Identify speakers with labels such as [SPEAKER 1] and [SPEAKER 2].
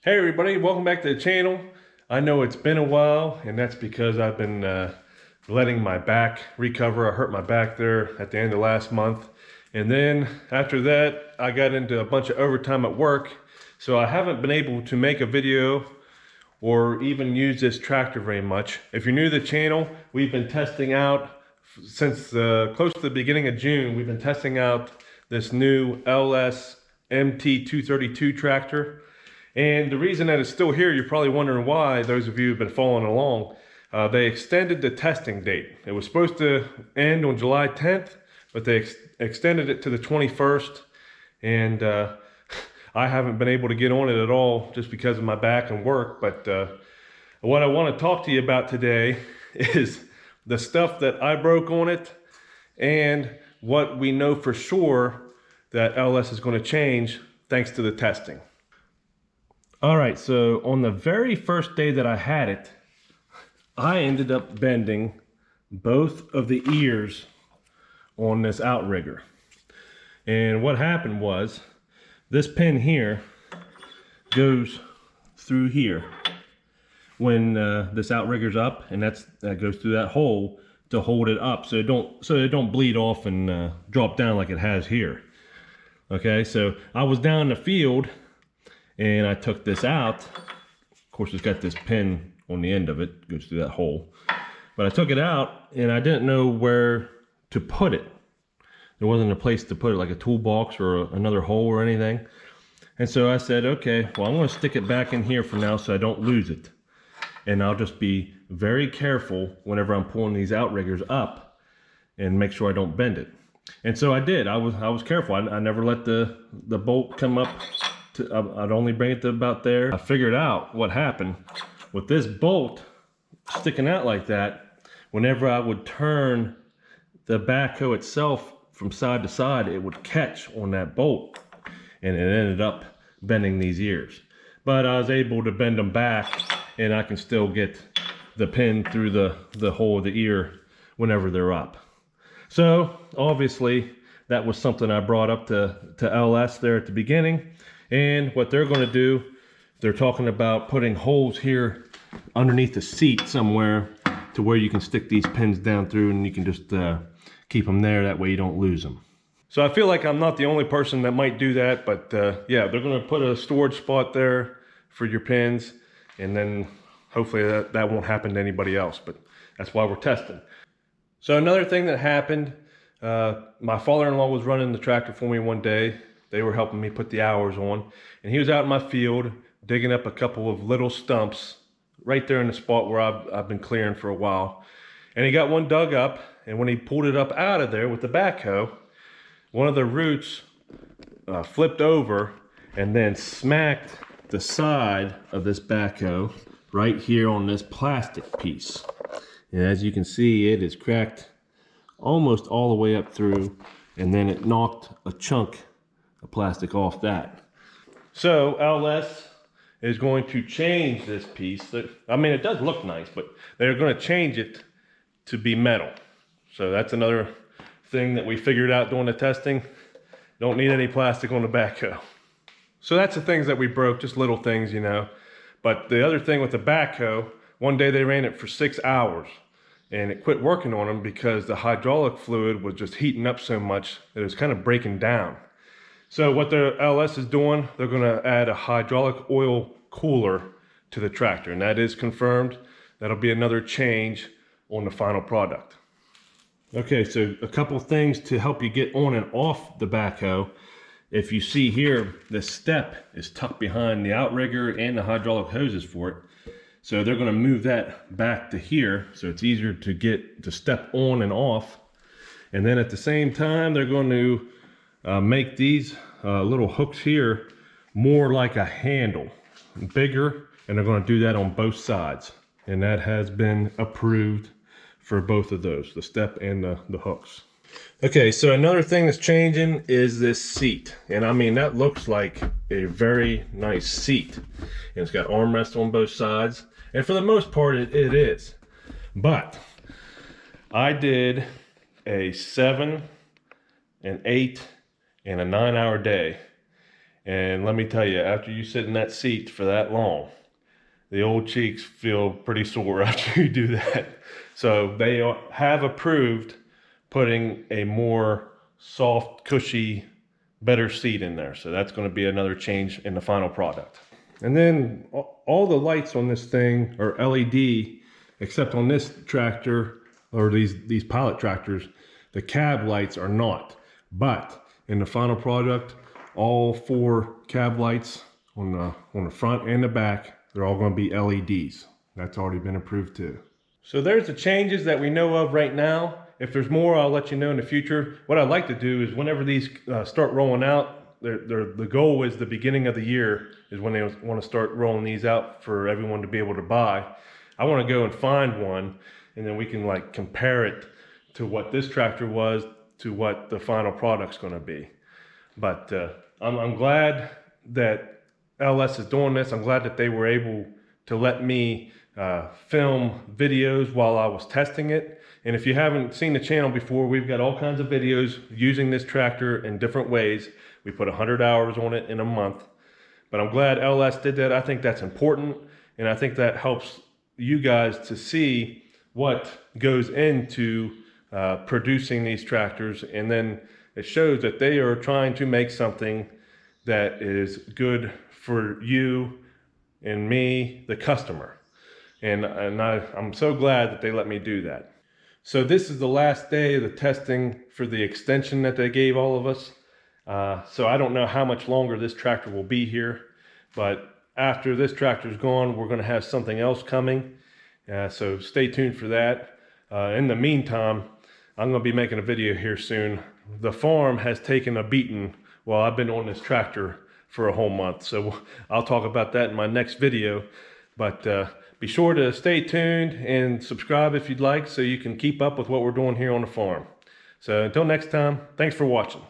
[SPEAKER 1] Hey everybody, welcome back to the channel. I know it's been a while, and that's because I've been letting my back recover. I hurt my back there at the end of last month. And then after that, I got into a bunch of overtime at work. So I haven't been able to make a video or even use this tractor very much. If you're new to the channel, we've been testing out since close to the beginning of June. We've been testing out this new LS MT232 tractor. And the reason that it's still here, you're probably wondering why, those of you who've been following along. They extended the testing date. It was supposed to end on July 10th, but they extended it to the 21st. And I haven't been able to get on it at all just because of my back and work. But what I want to talk to you about today is the stuff that I broke on it and what we know for sure that LS is going to change thanks to the testing. All right, so on the very first day that I had it, I ended up bending both of the ears on this outrigger. And what happened was, this pin here goes through here when this outrigger's up, and that goes through that hole to hold it up so it don't bleed off and drop down like it has here. Okay, so I was down in the field and I took this out. Of course, it's got this pin on the end of it, goes through that hole. But I took it out and I didn't know where to put it. There wasn't a place to put it, like a toolbox or another hole or anything. And so I said, okay, well, I'm gonna stick it back in here for now so I don't lose it. And I'll just be very careful whenever I'm pulling these outriggers up and make sure I don't bend it. And so I did. I was careful. I never let the bolt come up. I'd only bring it to about there. I figured out what happened with this bolt sticking out like that. Whenever I would turn the backhoe itself from side to side, it would catch on that bolt, and it ended up bending these ears. But I was able to bend them back, and I can still get the pin through the hole of the ear whenever they're up. So obviously that was something I brought up to LS there at the beginning. And what they're going to do, they're talking about putting holes here underneath the seat somewhere to where you can stick these pins down through, and you can just keep them there. That way you don't lose them. So I feel like I'm not the only person that might do that, but yeah, they're going to put a storage spot there for your pins, and then hopefully that won't happen to anybody else, but that's why we're testing. So another thing that happened, my father-in-law was running the tractor for me one day. They were helping me put the hours on, and he was out in my field digging up a couple of little stumps right there in the spot where I've been clearing for a while. And he got one dug up, and when he pulled it up out of there with the backhoe, one of the roots flipped over and then smacked the side of this backhoe right here on this plastic piece. And as you can see, it is cracked almost all the way up through, and then it knocked a chunk of plastic off that. So LS is going to change this piece. I mean, it does look nice, but they're going to change it to be metal. So that's another thing that we figured out doing the testing. Don't need any plastic on the backhoe. So that's the things that we broke, just little things, you know. But the other thing with the backhoe, one day they ran it for 6 hours, and it quit working on them because the hydraulic fluid was just heating up so much that it was kind of breaking down. So what the LS is doing, they're going to add a hydraulic oil cooler to the tractor, and that is confirmed. That'll be another change on the final product. Okay, so a couple things to help you get on and off the backhoe. If you see here, the step is tucked behind the outrigger and the hydraulic hoses for it. So they're going to move that back to here so it's easier to get to step on and off. And then at the same time, they're going to make these little hooks here more like a handle, bigger, and they're going to do that on both sides. And that has been approved for both of those, the step and the hooks. Okay, so another thing that's changing is this seat. And I mean, that looks like a very nice seat. And it's got armrests on both sides. And for the most part, it is. But I did a 7, an 8, and a 9-hour day. And let me tell you, after you sit in that seat for that long, the old cheeks feel pretty sore after you do that. So they have approved putting a more soft, cushy, better seat in there. So that's going to be another change in the final product. And then all the lights on this thing are LED, except on this tractor, or these pilot tractors, the cab lights are not. But in the final product, all 4 cab lights on the front and the back, they're all going to be LEDs. That's already been approved too. So there's the changes that we know of right now. If there's more, I'll let you know in the future. What I'd like to do is whenever these start rolling out, the goal is the beginning of the year is when they want to start rolling these out for everyone to be able to buy. I want to go and find one, and then we can like compare it to what this tractor was to what the final product's going to be. But I'm glad that LS is doing this. I'm glad that they were able to let me film videos while I was testing it. And if you haven't seen the channel before, we've got all kinds of videos using this tractor in different ways. We put 100 hours on it in a month. But I'm glad LS did that. I think that's important. And I think that helps you guys to see what goes into producing these tractors. And then it shows that they are trying to make something that is good for you and me, the customer. And I'm so glad that they let me do that. So this is the last day of the testing for the extension that they gave all of us. So I don't know how much longer this tractor will be here, but after this tractor's gone, we're going to have something else coming. So stay tuned for that. In the meantime, I'm going to be making a video here soon. The farm has taken a beating while I've been on this tractor for a whole month. So I'll talk about that in my next video. But be sure to stay tuned and subscribe if you'd like so you can keep up with what we're doing here on the farm. So until next time, thanks for watching.